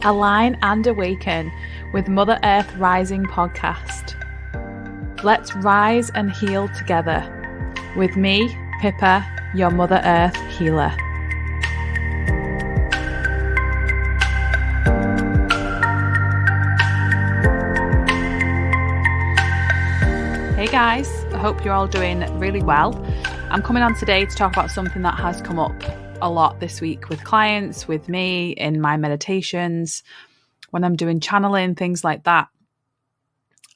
Align and Awaken with Mother Earth Rising podcast. Let's rise and heal together with me, Pippa, your Mother Earth healer. Hey guys, I hope you're all doing really well. I'm coming on today to talk about something that has come up a lot this week with clients, with me, in my meditations, when I'm doing channeling, things like that.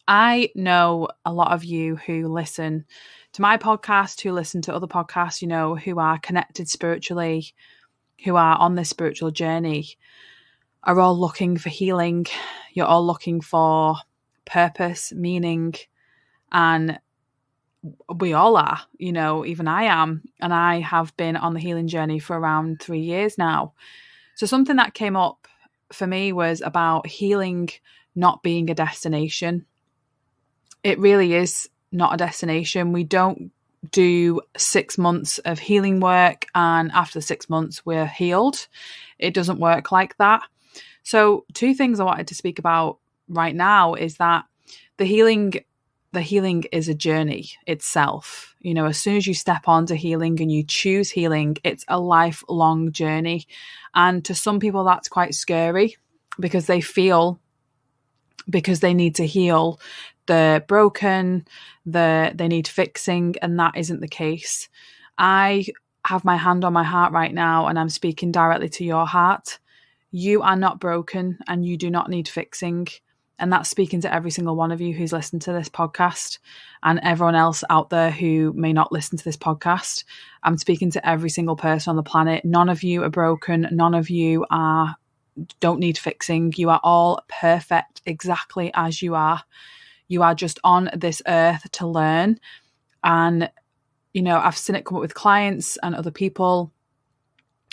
I know a lot of you who listen to my podcast, who listen to other podcasts, who are connected spiritually, who are on this spiritual journey, are all looking for healing. You're all looking for purpose, meaning, and we all are, even I am. And I have been on the healing journey for around 3 years now. So something that came up for me was about healing not being a destination. It really is not a destination. We don't do 6 months of healing work and after 6 months we're healed. It doesn't work like that. So 2 things I wanted to speak about right now is that the healing is a journey itself. As soon as you step onto healing and you choose healing, it's a lifelong journey. And to some people, that's quite scary because they feel, because they need to heal, they're broken, they need fixing, and that isn't the case. I have my hand on my heart right now, and I'm speaking directly to your heart. You are not broken and you do not need fixing. And that's speaking to every single one of you who's listened to this podcast and everyone else out there who may not listen to this podcast. I'm speaking to every single person on the planet. None of you are broken. None of you don't need fixing. You are all perfect exactly as you are. You are just on this earth to learn. And, I've seen it come up with clients and other people.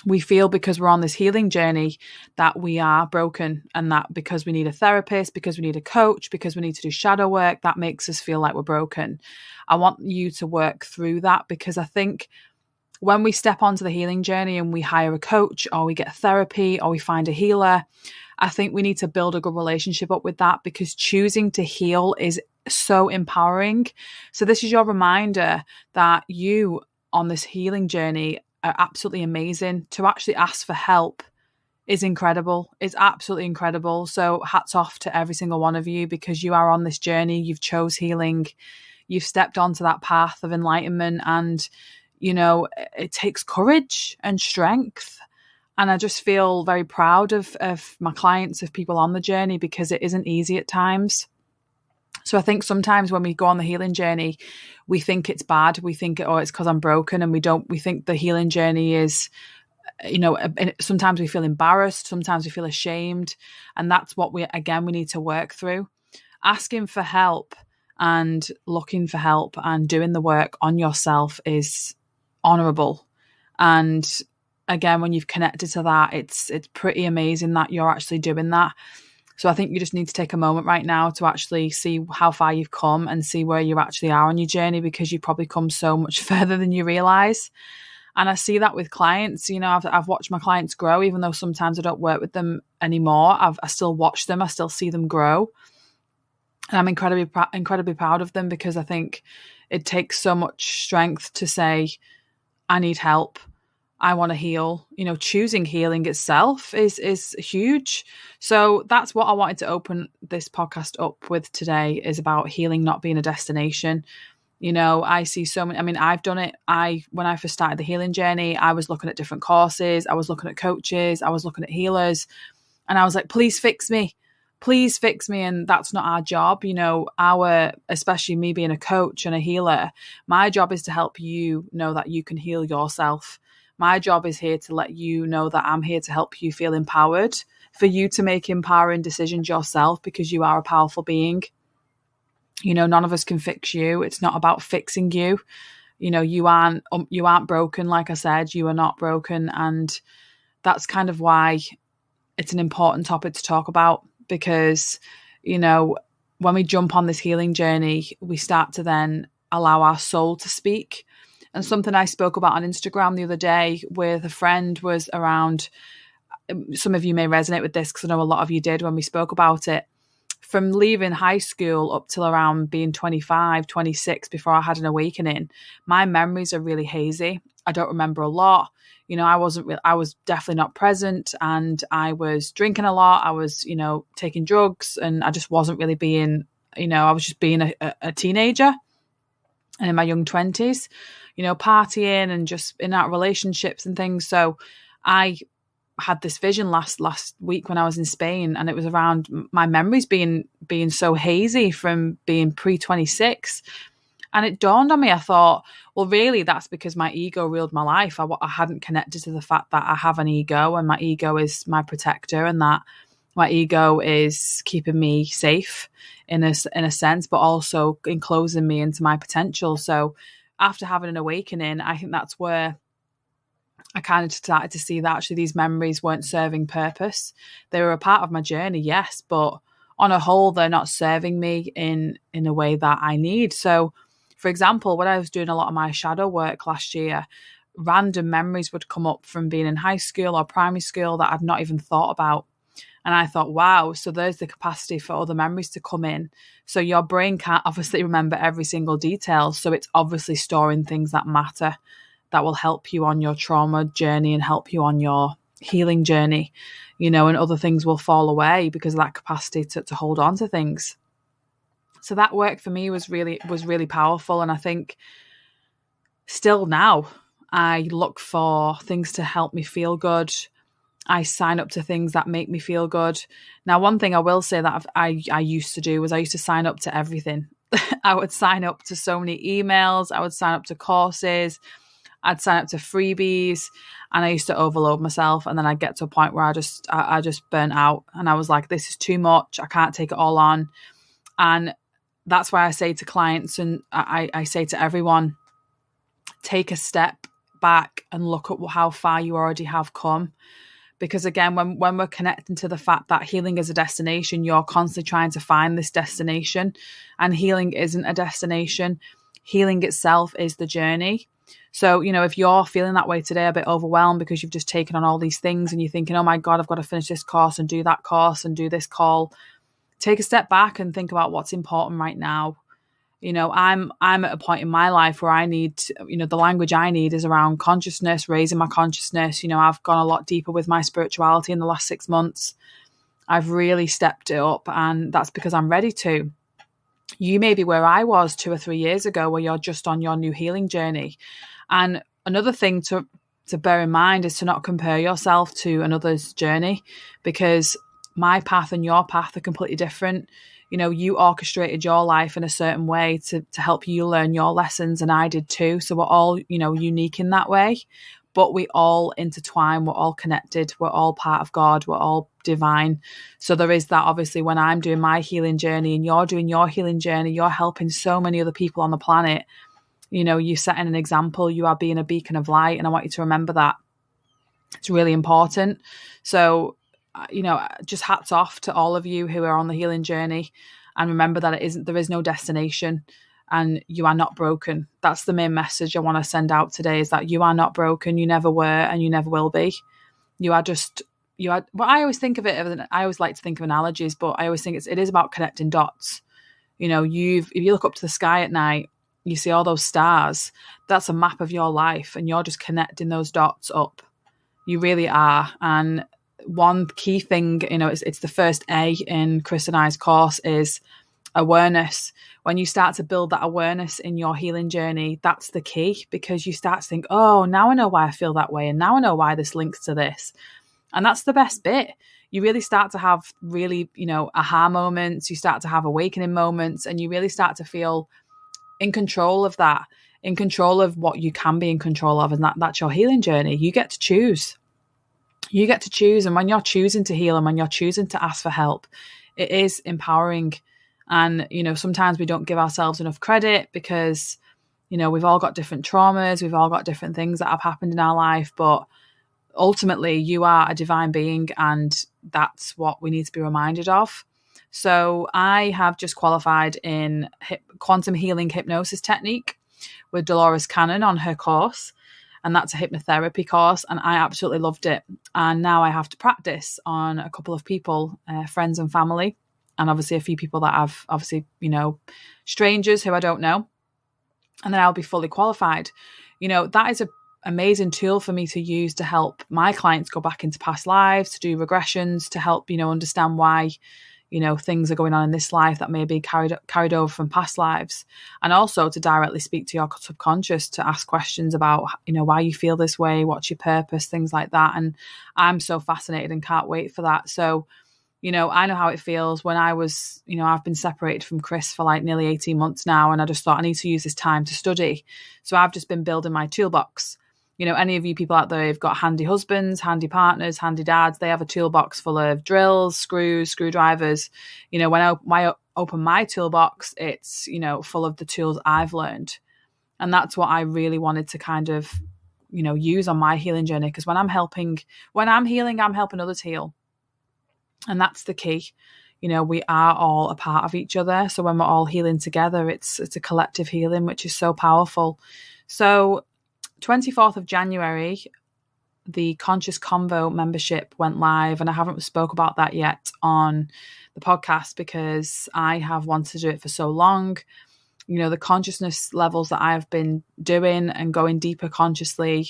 We feel because we're on this healing journey that we are broken, and that because we need a therapist, because we need a coach, because we need to do shadow work, that makes us feel like we're broken. I want you to work through that, because I think when we step onto the healing journey and we hire a coach or we get therapy or we find a healer, I think we need to build a good relationship up with that, because choosing to heal is so empowering. So this is your reminder that you on this healing journey are absolutely amazing. To actually ask for help is incredible. It's absolutely incredible. So hats off to every single one of you, because you are on this journey. You've chose healing. You've stepped onto that path of enlightenment, and, it takes courage and strength. And I just feel very proud of my clients, of people on the journey, because it isn't easy at times. So I think sometimes when we go on the healing journey, we think it's bad. We think, it's because I'm broken, and we think the healing journey is, sometimes we feel embarrassed, sometimes we feel ashamed. And that's what we need to work through. Asking for help and looking for help and doing the work on yourself is honorable. And again, when you've connected to that, it's pretty amazing that you're actually doing that. So I think you just need to take a moment right now to actually see how far you've come and see where you actually are on your journey, because you've probably come so much further than you realize. And I see that with clients. I've watched my clients grow, even though sometimes I don't work with them anymore. I still watch them. I still see them grow. And I'm incredibly proud of them, because I think it takes so much strength to say, I need help. I want to heal. Choosing healing itself is huge. So that's what I wanted to open this podcast up with today, is about healing not being a destination. I see so many, I've done it. When I first started the healing journey, I was looking at different courses. I was looking at coaches. I was looking at healers, and I was like, please fix me. Please fix me. And that's not our job. Especially me being a coach and a healer, my job is to help you know that you can heal yourself. My job is here to let you know that I'm here to help you feel empowered, for you to make empowering decisions yourself, because you are a powerful being. None of us can fix you. It's not about fixing you. You aren't broken. Like I said, you are not broken. And that's kind of why it's an important topic to talk about, because, when we jump on this healing journey, we start to then allow our soul to speak. And something I spoke about on Instagram the other day with a friend was around some of you may resonate with this because I know a lot of you did when we spoke about it. From leaving high school up till around being 25, 26, before I had an awakening, my memories are really hazy. I don't remember a lot. I was definitely not present, and I was drinking a lot. I was, taking drugs, and I just wasn't really being, I was just being a teenager and in my young 20s, partying and just in out relationships and things. So I had this vision last week when I was in Spain, and it was around my memories being so hazy from being pre-26. And it dawned on me, I thought, well, really, that's because my ego ruled my life. I hadn't connected to the fact that I have an ego, and my ego is my protector, and that my ego is keeping me safe in a sense, but also enclosing me into my potential. So after having an awakening, I think that's where I kind of started to see that actually these memories weren't serving purpose. They were a part of my journey, yes, but on a whole, they're not serving me in a way that I need. So, for example, when I was doing a lot of my shadow work last year, random memories would come up from being in high school or primary school that I've not even thought about. And I thought, wow, so there's the capacity for other memories to come in. So your brain can't obviously remember every single detail. So it's obviously storing things that matter, that will help you on your trauma journey and help you on your healing journey, and other things will fall away because of that capacity to hold on to things. So that work for me was really powerful. And I think still now I look for things to help me feel good. I sign up to things that make me feel good. Now, one thing I will say that I used to do was I used to sign up to everything. I would sign up to so many emails. I would sign up to courses. I'd sign up to freebies, and I used to overload myself. And then I'd get to a point where I just burnt out, and I was like, this is too much. I can't take it all on. And that's why I say to clients, and I say to everyone, take a step back and look at how far you already have come. Because again, when we're connecting to the fact that healing is a destination, you're constantly trying to find this destination, and healing isn't a destination. Healing itself is the journey. So, if you're feeling that way today, a bit overwhelmed because you've just taken on all these things and you're thinking, oh my God, I've got to finish this course and do that course and do this call, take a step back and think about what's important right now. I'm at a point in my life where I need, the language I need is around consciousness, raising my consciousness. I've gone a lot deeper with my spirituality in the last 6 months. I've really stepped it up, and that's because I'm ready to. You may be where I was 2 or 3 years ago, where you're just on your new healing journey. And another thing to bear in mind is to not compare yourself to another's journey, because my path and your path are completely different. You orchestrated your life in a certain way to help you learn your lessons, and I did too. So we're all, unique in that way, but we all intertwine. We're all connected. We're all part of God. We're all divine. So there is that, obviously, when I'm doing my healing journey and you're doing your healing journey, you're helping so many other people on the planet. You're setting an example. You are being a beacon of light. And I want you to remember that. It's really important. So, just hats off to all of you who are on the healing journey, and remember that there is no destination, and you are not broken. That's the main message I want to send out today, is that you are not broken. You never were, and you never will be. Well, I always think of it, I always like to think of analogies, but I always think it is about connecting dots. If you look up to the sky at night, you see all those stars. That's a map of your life, and you're just connecting those dots up. You really are. And one key thing, it's the first A in Chris and I's course, is awareness. When you start to build that awareness in your healing journey, that's the key, because you start to think, oh, now I know why I feel that way, and now I know why this links to this. And that's the best bit. You really start to have really, aha moments. You start to have awakening moments, and you really start to feel in control of that, in control of what you can be in control of. And that's your healing journey. You get to choose. You get to choose. And when you're choosing to heal and when you're choosing to ask for help, it is empowering. And, sometimes we don't give ourselves enough credit because, we've all got different traumas. We've all got different things that have happened in our life. But ultimately, you are a divine being, and that's what we need to be reminded of. So I have just qualified in quantum healing hypnosis technique with Dolores Cannon on her course. and that's a hypnotherapy course, and I absolutely loved it. And now I have to practice on a couple of people, friends and family, and obviously a few people that I've obviously, strangers who I don't know, and then I'll be fully qualified. That is a amazing tool for me to use to help my clients go back into past lives, to do regressions, to help, understand why, things are going on in this life that may be carried over from past lives. And also to directly speak to your subconscious, to ask questions about, why you feel this way, what's your purpose, things like that. And I'm so fascinated and can't wait for that. So, I know how it feels when I was, I've been separated from Chris for like nearly 18 months now. And I just thought I need to use this time to study. So I've just been building my toolbox. Any of you people out there who've got handy husbands, handy partners, handy dads, they have a toolbox full of drills, screws, screwdrivers. When I open my toolbox, it's, full of the tools I've learned. And that's what I really wanted to kind of, use on my healing journey. Because when I'm healing, I'm helping others heal. And that's the key. We are all a part of each other. So when we're all healing together, it's a collective healing, which is so powerful. So 24th of January, the Conscious Convo membership went live, and I haven't spoke about that yet on the podcast because I have wanted to do it for so long. The consciousness levels that I've been doing and going deeper consciously,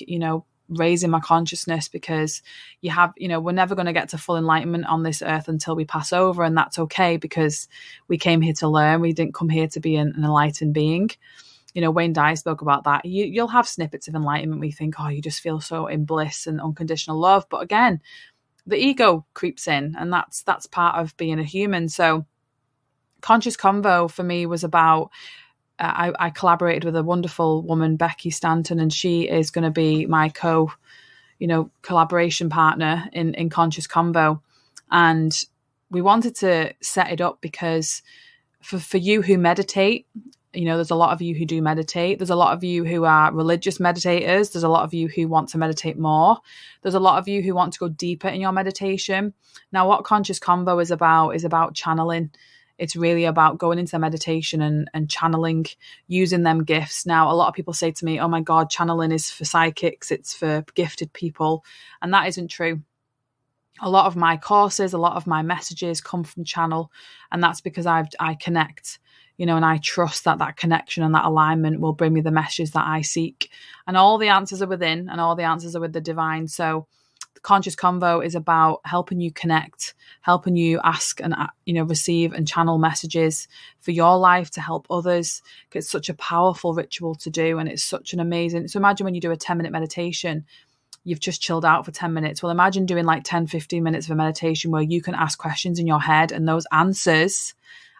raising my consciousness, because we're never going to get to full enlightenment on this earth until we pass over, and that's okay because we came here to learn. We didn't come here to be an enlightened being. Wayne Dyer spoke about that. You'll have snippets of enlightenment where you think, oh, you just feel so in bliss and unconditional love. But again, the ego creeps in, and that's part of being a human. So Conscious Convo for me was about, I collaborated with a wonderful woman, Becky Stanton, and she is going to be my collaboration partner in Conscious Convo. And we wanted to set it up because for you who meditate, there's a lot of you who do meditate. There's a lot of you who are religious meditators. There's a lot of you who want to meditate more. There's a lot of you who want to go deeper in your meditation. Now, what Conscious Convo is about channeling. It's really about going into meditation and channeling, using them gifts. Now, a lot of people say to me, oh my God, channeling is for psychics. It's for gifted people. And that isn't true. A lot of my courses, a lot of my messages come from channel. And that's because I connect. And I trust that connection and that alignment will bring me the messages that I seek. And all the answers are within, and all the answers are with the divine. So the Conscious Convo is about helping you connect, helping you ask and, receive and channel messages for your life to help others. It's such a powerful ritual to do. And it's such an amazing, so imagine when you do a 10-minute meditation, you've just chilled out for 10 minutes. Well, imagine doing like 10, 15 minutes of a meditation where you can ask questions in your head, and those answers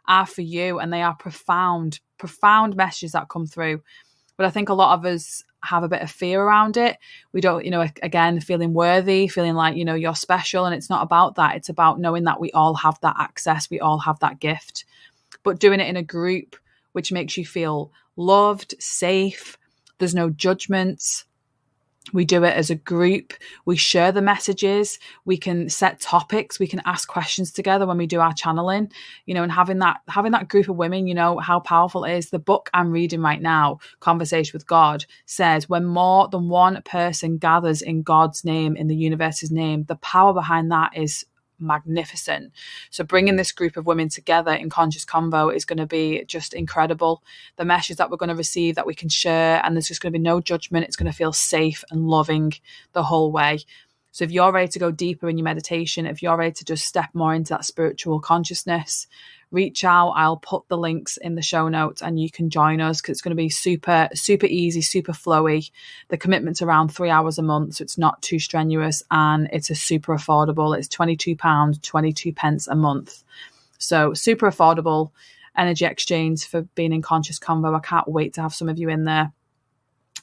are for you, and they are profound messages that come through. But I think a lot of us have a bit of fear around it. We don't, again, feeling worthy, feeling like, you're special. And it's not about that. It's about knowing that we all have that access. We all have that gift, but doing it in a group, which makes you feel loved, safe. There's no judgments. We do it as a group. We share the messages. We can set topics. We can ask questions together when we do our channeling, and having that group of women, how powerful it is. The book I'm reading right now, Conversation with God, says when more than one person gathers in God's name, in the universe's name, the power behind that is magnificent. So bringing this group of women together in Conscious Convo is going to be just incredible. The messages that we're going to receive, that we can share, and there's just going to be no judgment. It's going to feel safe and loving the whole way. So if you're ready to go deeper in your meditation, if you're ready to just step more into that spiritual consciousness, reach out. I'll put the links in the show notes and you can join us, because it's going to be super, super easy, super flowy. The commitment's around 3 hours a month, so it's not too strenuous, and it's a super affordable. It's £22, 22 pence a month. So super affordable energy exchange for being in Conscious Convo. I can't wait to have some of you in there.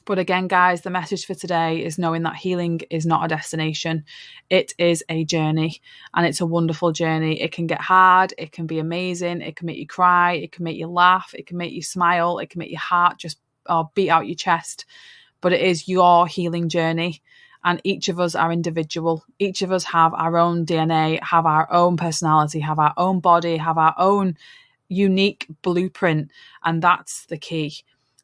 But again, guys, the message for today is knowing that healing is not a destination. It is a journey, and it's a wonderful journey. It can get hard. It can be amazing. It can make you cry. It can make you laugh. It can make you smile. It can make your heart just beat out your chest. But it is your healing journey, and each of us are individual. Each of us have our own DNA, have our own personality, have our own body, have our own unique blueprint, and that's the key.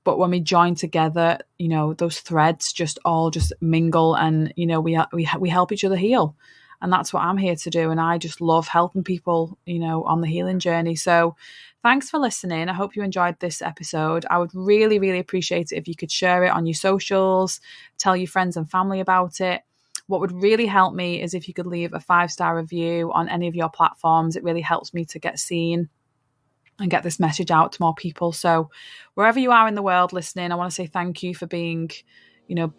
But when we join together, those threads just all just mingle, and, we help each other heal. And that's what I'm here to do. And I just love helping people, on the healing journey. So thanks for listening. I hope you enjoyed this episode. I would really, really appreciate it if you could share it on your socials, tell your friends and family about it. What would really help me is if you could leave a 5-star review on any of your platforms. It really helps me to get seen and get this message out to more people. So wherever you are in the world listening, I want to say thank you for being,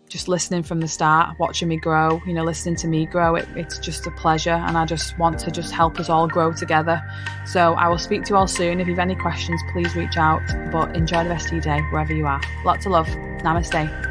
just listening from the start, watching me grow, listening to me grow. It's just a pleasure. And I just want to just help us all grow together. So I will speak to you all soon. If you have any questions, please reach out, but enjoy the rest of your day, wherever you are. Lots of love. Namaste.